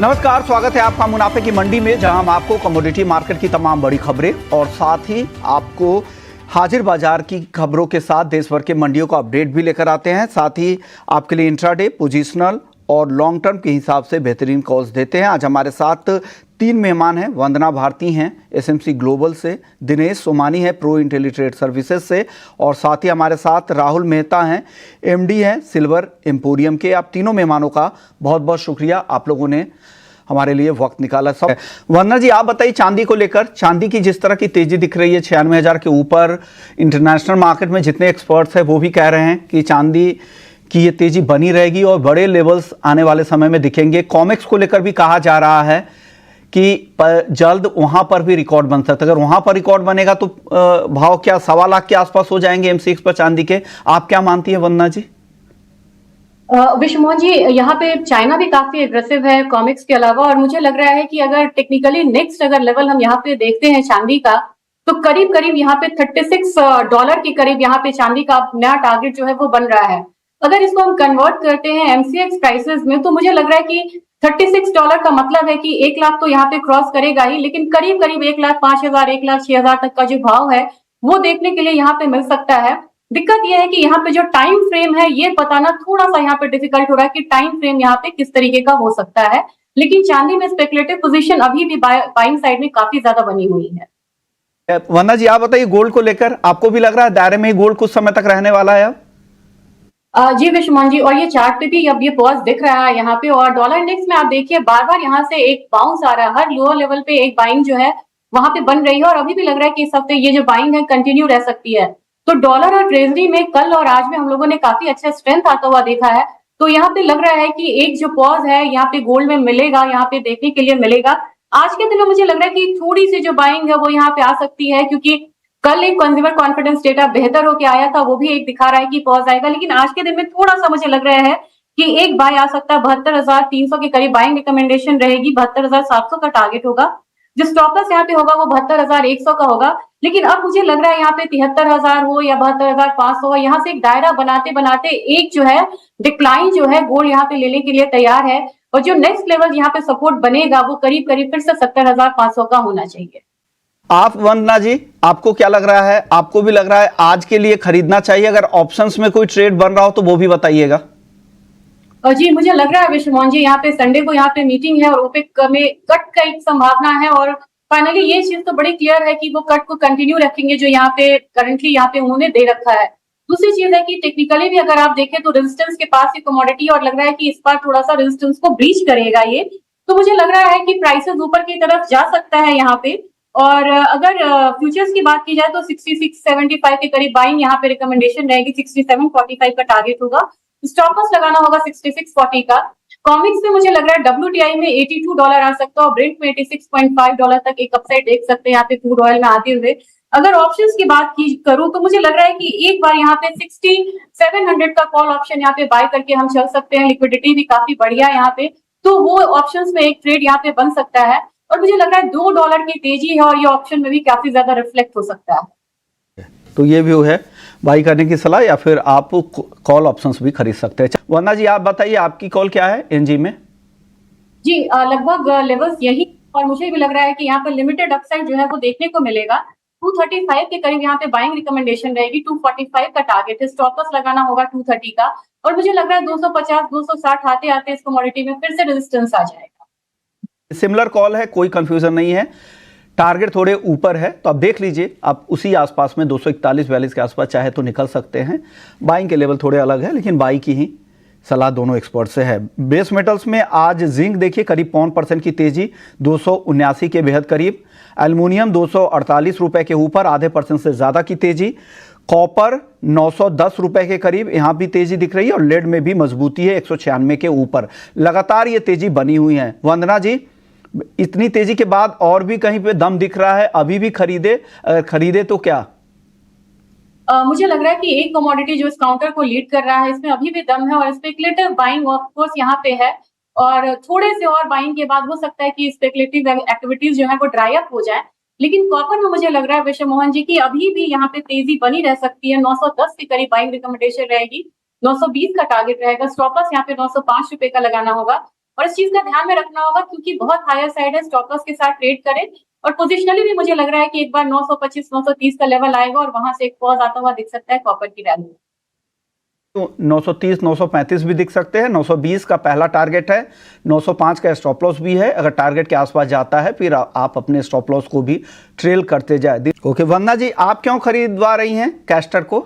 नमस्कार, स्वागत है आपका मुनाफे की मंडी में, जहां हम आपको कमोडिटी मार्केट की तमाम बड़ी खबरें और साथ ही आपको हाजिर बाजार की खबरों के साथ देश भर के मंडियों का अपडेट भी लेकर आते हैं। साथ ही आपके लिए इंट्राडे, पोजिशनल और लॉन्ग टर्म के हिसाब से बेहतरीन कॉल्स देते हैं। आज हमारे साथ 3 मेहमान हैं। वंदना भारती हैं एसएमसी ग्लोबल से, दिनेश सोमानी है प्रो इंटेलीट्रेड सर्विसेज से, और साथ ही हमारे साथ राहुल मेहता हैं, एमडी हैं सिल्वर एम्पोरियम के। आप तीनों मेहमानों का बहुत बहुत शुक्रिया, आप लोगों ने हमारे लिए वक्त निकाला। सब वंदना जी, आप बताइए चांदी को लेकर, चांदी की जिस तरह की तेजी दिख रही है 96,000 के ऊपर, इंटरनेशनल मार्केट में जितने एक्सपर्ट्स हैं वो भी कह रहे हैं कि चांदी की ये तेजी बनी रहेगी और बड़े लेवल्स आने वाले समय में दिखेंगे। कॉमेक्स को लेकर भी कहा जा रहा है कि जल्द वहां पर भी रिकॉर्ड बन सकता है। अगर वहां पर रिकॉर्ड बनेगा तो भाव क्या 1.25 लाख के आसपास हो जाएंगे M6 पर चांदी के। आप क्या मानती है वंदना जी? विश्वमोहन जी, यहाँ पे चाइना भी काफी एग्रेसिव है कॉमिक्स के अलावा, और मुझे लग रहा है कि अगर टेक्निकली नेक्स्ट अगर लेवल हम यहाँ पे देखते हैं चांदी का, तो करीब करीब यहाँ पे $36 के करीब यहाँ पे चांदी का नया टारगेट जो है वो बन रहा है। अगर इसको हम कन्वर्ट करते हैं MCX प्राइसेस में, तो मुझे लग रहा है कि $36 का मतलब है कि 1 लाख तो यहाँ पे क्रॉस करेगा ही, लेकिन करीब करीब 1,05,000 1,06,000 तक का जो भाव है वो देखने के लिए यहाँ पे मिल सकता है। दिक्कत यह है कि यहाँ पे जो टाइम फ्रेम है ये बताना थोड़ा सा यहाँ पे डिफिकल्ट हो रहा है कि टाइम फ्रेम यहाँ पे किस तरीके का हो सकता है, लेकिन चांदी में स्पेकुलेटिव पोजीशन अभी भी बाइंग साइड में काफी ज्यादा बनी हुई है। वंदना जी, आप बताइए गोल्ड को लेकर, आपको भी लग रहा है दायरे में ही गोल्ड कुछ समय तक रहने वाला है अब? जी विश्वमान जी, और ये चार्ट पे भी अब ये पॉज दिख रहा है यहाँ पे, और डॉलर इंडेक्स में आप देखिए बार बार यहाँ से एक बाउंस आ रहा है, हर लोअर लेवल पे एक बाइंग जो है वहां पे बन रही है, और अभी भी लग रहा है कि इस हफ्ते ये जो बाइंग है कंटिन्यू रह सकती है। तो डॉलर और ट्रेजरी में कल और आज में हम लोगों ने काफी अच्छा स्ट्रेंथ आता हुआ देखा है, तो यहाँ पे लग रहा है कि एक जो पॉज है यहाँ पे गोल्ड में मिलेगा, यहाँ पे देखने के लिए मिलेगा। आज के दिन में मुझे लग रहा है कि थोड़ी सी जो बाइंग है वो यहाँ पे आ सकती है, क्योंकि कल एक कंज्यूमर कॉन्फिडेंस डेटा बेहतर होकर आया था, वो भी एक दिखा रहा है कि पॉज आएगा, लेकिन आज के दिन में थोड़ा सा मुझे लग रहा है कि एक बाय आ सकता है। 72,300 के करीब बाइंग रिकमेंडेशन रहेगी, 72,700 का टारगेट होगा। जो स्टॉप लॉस यहाँ पे होगा वो 72,100 का होगा, लेकिन अब मुझे लग रहा है यहाँ पे 73,000 हो या 72,500 हो, यहाँ से एक दायरा बनाते बनाते एक जो है डिक्लाइन जो है गोल्ड यहाँ पे लेने के लिए तैयार है, और जो नेक्स्ट लेवल यहाँ पे सपोर्ट बनेगा वो करीब करीब फिर से 70,500 का होना चाहिए। आप वंदना जी, आपको क्या लग रहा है? आपको भी लग रहा है आज के लिए खरीदना चाहिए? अगर ऑप्शंस में कोई ट्रेड बन रहा हो तो वो भी बताइएगा। जी मुझे लग रहा है विश्वमोहन जी, यहाँ पे संडे को यहाँ पे मीटिंग है और ओपेक में कट का एक संभावना है, और फाइनली ये चीज तो बड़ी क्लियर है कि वो कट को कंटिन्यू रखेंगे जो यहाँ पे करंटली यहाँ पे उन्होंने दे रखा है। दूसरी चीज है कि टेक्निकली भी अगर आप देखें तो रेजिस्टेंस के पास ये कमोडिटी, और लग रहा है कि इस बार थोड़ा सा रेजिस्टेंस को ब्रीच करेगा ये, तो मुझे लग रहा है कि प्राइसेस ऊपर की तरफ जा सकता है यहाँ पे। और अगर फ्यूचर्स की बात की जाए तो 6675 के करीब बाइंग यहाँ पे रिकमेंडेशन रहेगी, 6745 का टारगेट होगा, स्टॉप लॉस लगाना होगा 6640 का। कॉमिक्स में मुझे लग रहा है WTI में $82 आ सकता है और ब्रेंट में $86.5 तक एक अपसाइड देख सकते हैं यहाँ पे क्रूड ऑयल में आते हुए। अगर ऑप्शंस की बात की करूं तो मुझे लग रहा है कि एक बार यहाँ पे 6700 का कॉल ऑप्शन यहाँ पे बाय करके हम चल सकते हैं, लिक्विडिटी भी काफी बढ़िया है यहाँ पे, तो वो ऑप्शंस में एक ट्रेड यहाँ पे बन सकता है। और मुझे लग रहा है $2 की तेजी है और ये ऑप्शन में भी काफी ज्यादा रिफ्लेक्ट हो सकता है। तो ये व्यू है बाई करने की सलाह, या फिर आप कॉल ऑप्शंस भी खरीद सकते हैं। वंदना जी, आप बताइए आपकी कॉल क्या है एनजी में? जी लगभग लेवल्स यही, और मुझे भी लग रहा है कि यहाँ पर लिमिटेड अपसाइड जो है वो देखने को मिलेगा। 235 के करीब यहाँ पे बाइंग रिकमेंडेशन रहेगी, 245 का टारगेट है, स्टॉप लॉस लगाना होगा 230 का, और मुझे लग रहा है 250 260 आते आते इस कमोडिटी में फिर से रेजिस्टेंस आ जाएगा। सिमिलर कॉल है, कोई कंफ्यूजन नहीं है। टारगेट थोड़े ऊपर है तो आप देख लीजिए, आप उसी आसपास में 241-42 के आसपास चाहे तो निकल सकते हैं। बाइंग के लेवल थोड़े अलग है, लेकिन बाई की ही सलाह दोनों एक्सपर्ट से है। बेस मेटल्स में आज जिंक देखिए करीब 0.5% की तेजी, 279 के बेहद करीब। एल्युमिनियम 248 रुपए के ऊपर, आधे % से ज़्यादा की तेजी। कॉपर 910 रुपए के करीब, यहाँ भी तेजी दिख रही है, और लेड में भी मजबूती है 196 के ऊपर। लगातार ये तेजी बनी हुई है। वंदना जी, इतनी तेजी के बाद और भी कहीं पे दम दिख रहा है? अभी भी खरीदे? अगर खरीदे तो क्या? मुझे लग रहा है कि एक कमोडिटी जो इस काउंटर को लीड कर रहा है इसमें अभी भी दम है, और स्पेकुलेटिव बाइंग ऑफ कोर्स यहाँ पे है, और थोड़े से और बाइंग के बाद हो सकता है कि स्पेकुलेटिव एक्टिविटीज जो है वो ड्राई अप हो जाए। लेकिन कॉपर में मुझे लग रहा है विश्व मोहन जी की अभी भी यहाँ पे तेजी बनी रह सकती है, 910 के करीब बाइंग रिकमेंडेशन रहेगी, 920 का टारगेट रहेगा, स्टॉप लॉस यहाँ पे 905 रुपए का लगाना होगा। और इस चीज का ध्यान में रखना होगा क्योंकि बहुत हायर साइड है, स्टॉप लॉस के साथ ट्रेड करें। और पोजिशनली भी मुझे लग रहा है कि एक बार 925 930 का लेवल आएगा और वहां से एक पॉज आता हुआ दिख सकता है कॉपर की वैल्यू में। तो 930 935 भी दिख सकते हैं। 920 का पहला टारगेट है, 905 का स्टॉप लॉस भी है। अगर टारगेट के आसपास जाता है फिर आप अपने स्टॉप लॉस को भी ट्रेल करते जाए। ओके वंदना जी, आप क्यों खरीदवा रही हैं कैस्टर को?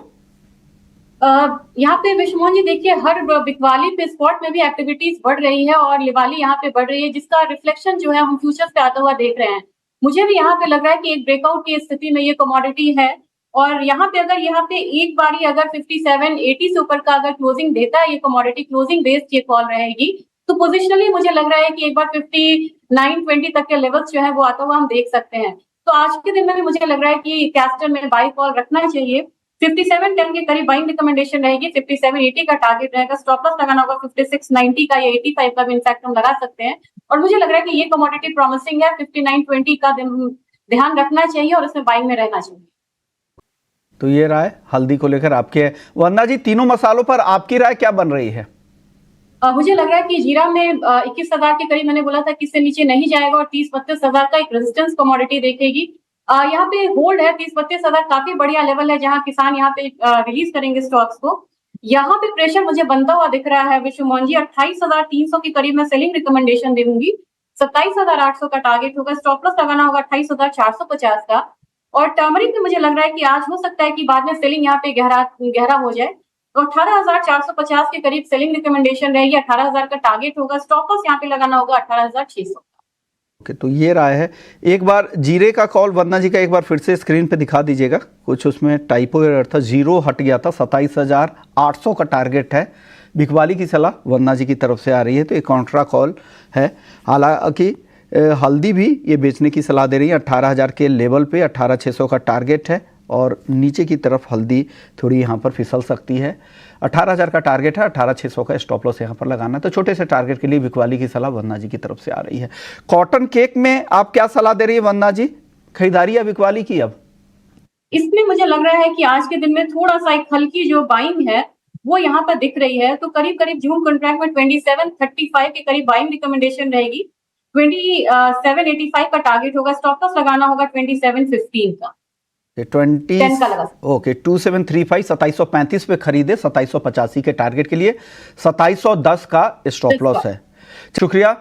यहाँ पे विश्वमोहन जी देखिए, हर बिकवाली पे स्पॉट में भी एक्टिविटीज बढ़ रही है और लिवाली यहाँ पे बढ़ रही है, जिसका रिफ्लेक्शन जो है हम फ्यूचर्स पे आता हुआ देख रहे हैं। मुझे भी यहाँ पे लग रहा है कि एक ब्रेकआउट की स्थिति में ये कमोडिटी है और यहाँ पे अगर यहाँ पे एक बारी अगर 5780 से ऊपर का अगर क्लोजिंग देता है ये कमोडिटी, क्लोजिंग बेस्ड ये कॉल रहेगी, तो पोजिशनली मुझे लग रहा है कि एक बार 5920 तक के लेवल्स जो है वो आता हुआ हम देख सकते हैं। तो आज के दिन में भी मुझे लग रहा है कि कैस्टर में बाई कॉल रखना चाहिए। 5710 के करीब बाइंग रिकमेंडेशन रहेगी, 5780 का टारगेट रहेगा, स्टॉप लॉस लगाना होगा 5690 का या 85 का भी इनफैक्ट हम लगा सकते हैं। और मुझे लग रहा है कि ये कमोडिटी प्रॉमिसिंग है, 5920 का ध्यान रखना चाहिए और इसमें बाइंग में रहना चाहिए। तो ये राय हल्दी को लेकर आपकी है। वंदना जी, तीनों मसालों पर आपकी राय क्या बन रही है? मुझे लग रहा है कि जीरा में 21,000 के करीब मैंने बोला था कि इससे नीचे नहीं जाएगा और 30-32,000 का एक रेजिस्टेंस कमोडिटी देखेगी। यहाँ पे होल्ड है, 30-32,000 काफी बढ़िया लेवल है जहां किसान यहाँ पे रिलीज करेंगे स्टॉक्स को। यहाँ पे प्रेशर मुझे बनता हुआ दिख रहा है विश्वमोहन जी, 28,300 के करीब मैं सेलिंग रिकमेंडेशन दूंगी। 27,800 का टारगेट होगा, स्टॉप लॉस लगाना होगा 28,450 का। और टर्मरिक में मुझे लग रहा है कि आज हो सकता है कि बाद में सेलिंग यहाँ पे गहरा हो जाए। तो 18,450 के करीब सेलिंग रिकमेंडेशन रहेगी, 18,000 का टारगेट होगा, स्टॉप लॉस यहाँ पे लगाना होगा 18,600। ओके, तो ये राय है। एक बार जीरे का कॉल वंदना जी का एक बार फिर से स्क्रीन पे दिखा दीजिएगा, कुछ उसमें टाइपो एरर था, जीरो हट गया था। 27,800 का टारगेट है। बिकवाली की सलाह वंदना जी की तरफ से आ रही है, तो एक कॉन्ट्रा कॉल है। हालांकि हल्दी भी ये बेचने की सलाह दे रही है 18,000 के लेवल पे। 18,600 का टारगेट है और नीचे की तरफ हल्दी थोड़ी यहाँ पर फिसल सकती है। 18,000 का टारगेट है, 18,600 का स्टॉप लॉस यहाँ पर लगाना है। तो छोटे से टारगेट के लिए बिकवाली की सलाह वंदना जी की तरफ से आ रही है। कॉटन केक में आप क्या सलाह दे रही है वंदना जी, खरीदारी या बिकवाली की? अब इसमें मुझे लग रहा है कि आज के दिन में थोड़ा सा एक हल्की जो बाइंग है वो यहाँ पर दिख रही है। तो करीब करीब जून कॉन्ट्रैक्ट में 2735 के करीब बाइंग रिकमेंडेशन रहेगी, 2785 का टारगेट होगा, स्टॉप लॉस लगाना होगा 2715 का। 20 ओके 2735 2735 पे खरीदे, 2785 के टारगेट के लिए 2710 का स्टॉप लॉस है। शुक्रिया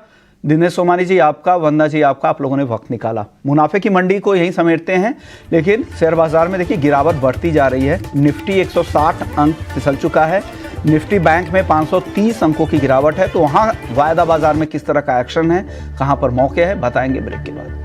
दिनेश सोमानी जी आपका, वंदना जी आपका, आप लोगों ने वक्त निकाला। मुनाफे की मंडी को यहीं समेटते हैं, लेकिन शेयर बाजार में देखिए गिरावट बढ़ती जा रही है। निफ्टी 160 अंक फिसल चुका है, निफ्टी बैंक में 530 अंकों की गिरावट है। तो वहाँ वायदा बाजार में किस तरह का एक्शन है, कहाँ पर मौके है, बताएंगे ब्रेक के बाद।